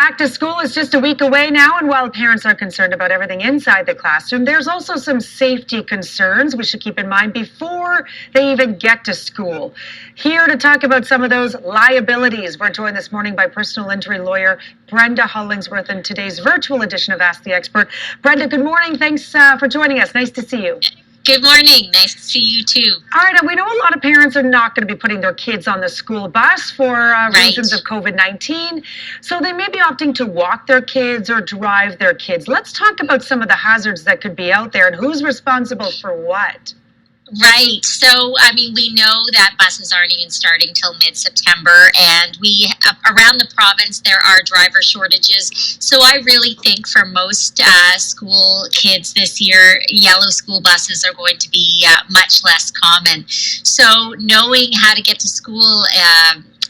Back to school is just a week away now, and while parents are concerned about everything inside the classroom, there's also some safety concerns we should keep in mind before they even get to school. Here to talk about some of those liabilities, we're joined this morning by personal injury lawyer Brenda Hollingsworth in today's virtual edition of Ask the Expert. Brenda, good morning. Thanks for joining us. Nice to see you. Good morning. Nice to see you too. All right, and we know a lot of parents are not going to be putting their kids on the school bus for reasons of COVID-19, so they may be opting to walk their kids or drive their kids. Let's talk about some of the hazards that could be out there and who's responsible for what. Right. So, we know that buses aren't even starting till mid-September, and around the province, there are driver shortages. So I really think for most school kids this year, yellow school buses are going to be much less common. So knowing how to get to school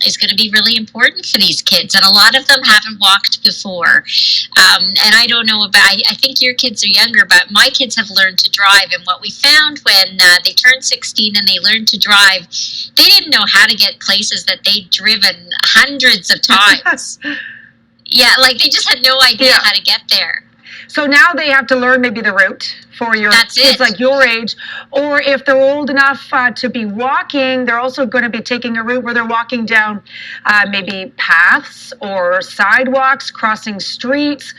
is going to be really important for these kids, and a lot of them haven't walked before. And I don't know about, I think your kids are younger, but my kids have learned to drive, and what we found when they turned 16 and they learned to drive, they didn't know how to get places that they'd driven hundreds of times. Yeah, like they just had no idea how to get there. So now they have to learn maybe the route for your kids like your age, or if they're old enough to be walking, they're also going to be taking a route where they're walking down maybe paths or sidewalks, crossing streets.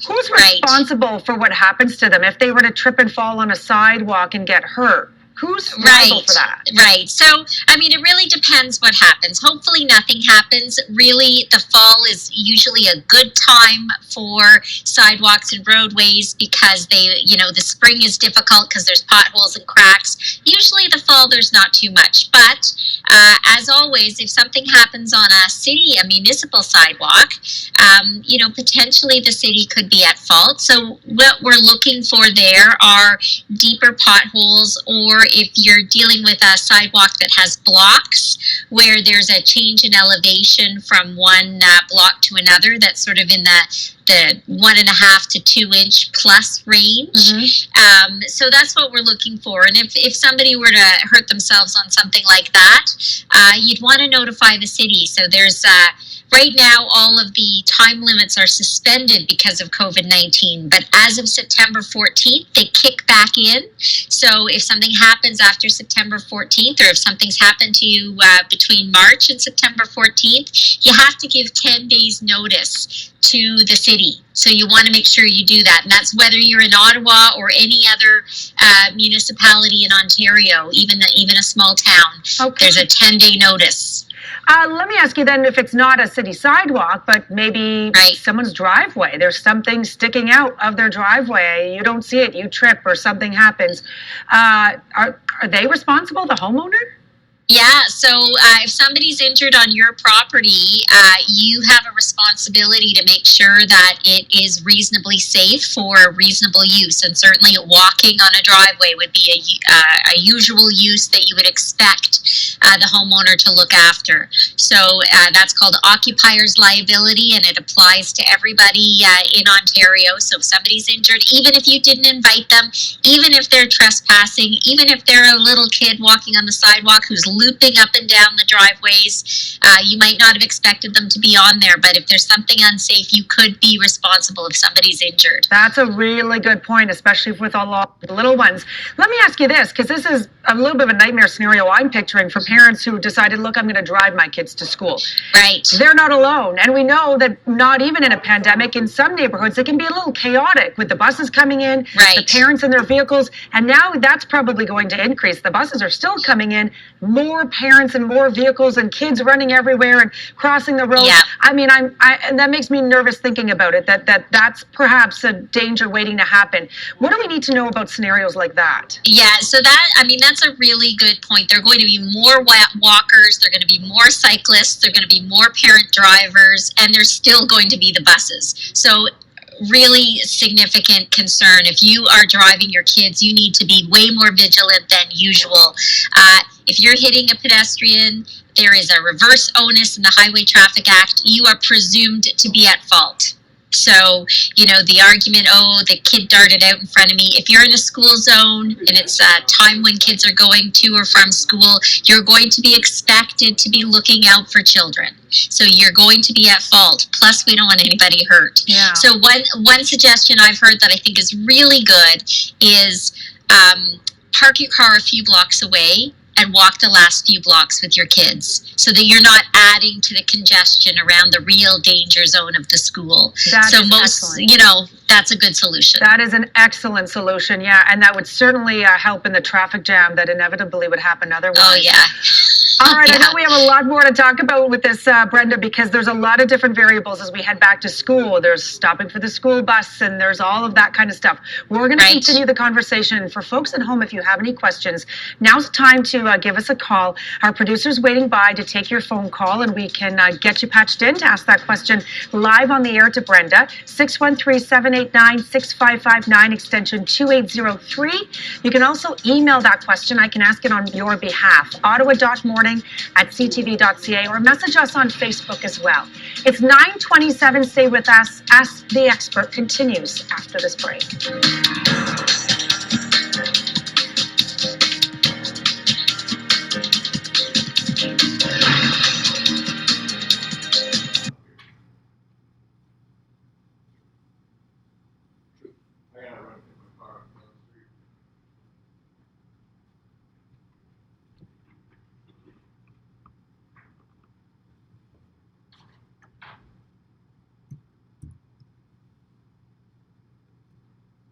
Who's responsible for what happens to them if they were to trip and fall on a sidewalk and get hurt? Who's liable for that? Right. So, it really depends what happens. Hopefully nothing happens. Really, the fall is usually a good time for sidewalks and roadways because the spring is difficult because there's potholes and cracks. Usually the fall, there's not too much. But as always, if something happens on a municipal sidewalk, potentially the city could be at fault. So what we're looking for there are deeper potholes, or if you're dealing with a sidewalk that has blocks where there's a change in elevation from one block to another, that's sort of in the 1.5 to 2 inch plus range. Mm-hmm. So that's what we're looking for. And if somebody were to hurt themselves on something like that, you'd want to notify the city. So there's right now, all of the time limits are suspended because of COVID-19, but as of September 14th, they kick back in. So if something happens after September 14th, or if something's happened to you between March and September 14th, you have to give 10 days notice to the city. So you want to make sure you do that. And that's whether you're in Ottawa or any other municipality in Ontario, even a small town. Okay. There's a 10-day notice. Let me ask you then, if it's not a city sidewalk, but maybe someone's driveway, there's something sticking out of their driveway, you don't see it, you trip or something happens, are they responsible, the homeowner? Yeah, so if somebody's injured on your property, you have a responsibility to make sure that it is reasonably safe for reasonable use. And certainly walking on a driveway would be a usual use that you would expect the homeowner to look after. So that's called occupier's liability, and it applies to everybody in Ontario. So if somebody's injured, even if you didn't invite them, even if they're trespassing, even if they're a little kid walking on the sidewalk who's looping up and down the driveways, you might not have expected them to be on there, but if there's something unsafe, you could be responsible if somebody's injured. That's a really good point, especially with all the little ones. Let me ask you this, because this is a little bit of a nightmare scenario I'm picturing for parents who decided, look, I'm going to drive my kids to school. Right. They're not alone, and we know that not even in a pandemic, in some neighborhoods, it can be a little chaotic with the buses coming in, the parents in their vehicles, and now that's probably going to increase. The buses are still coming in, more parents and more vehicles and kids running everywhere and crossing the road. Yeah. And that makes me nervous thinking about it, that's perhaps a danger waiting to happen. What do we need to know about scenarios like that? Yeah, so that's a really good point. There are going to be more walkers, there are going to be more cyclists, there are going to be more parent drivers, and there's still going to be the buses. So really significant concern. If you are driving your kids, you need to be way more vigilant than usual. If you're hitting a pedestrian, there is a reverse onus in the Highway Traffic Act. You are presumed to be at fault. So, the argument, oh, the kid darted out in front of me. If you're in a school zone and it's a time when kids are going to or from school, you're going to be expected to be looking out for children. So you're going to be at fault. Plus, we don't want anybody hurt. Yeah. So one suggestion I've heard that I think is really good is park your car a few blocks away and walk the last few blocks with your kids so that you're not adding to the congestion around the real danger zone of the school. Excellent. That's a good solution. That is an excellent solution, yeah, and that would certainly help in the traffic jam that inevitably would happen otherwise. Oh, yeah. All right, I know we have a lot more to talk about with this, Brenda, because there's a lot of different variables as we head back to school. There's stopping for the school bus, and there's all of that kind of stuff. We're going to continue the conversation. For folks at home, if you have any questions, now's the time to give us a call. Our producer's waiting by to take your phone call, and we can get you patched in to ask that question live on the air to Brenda. 613-789-6559, extension 2803. You can also email that question. I can ask it on your behalf. Ottawa.morning@ctv.ca, or message us on Facebook as well. It's 9:27. Stay with us. Ask the Expert continues after this break.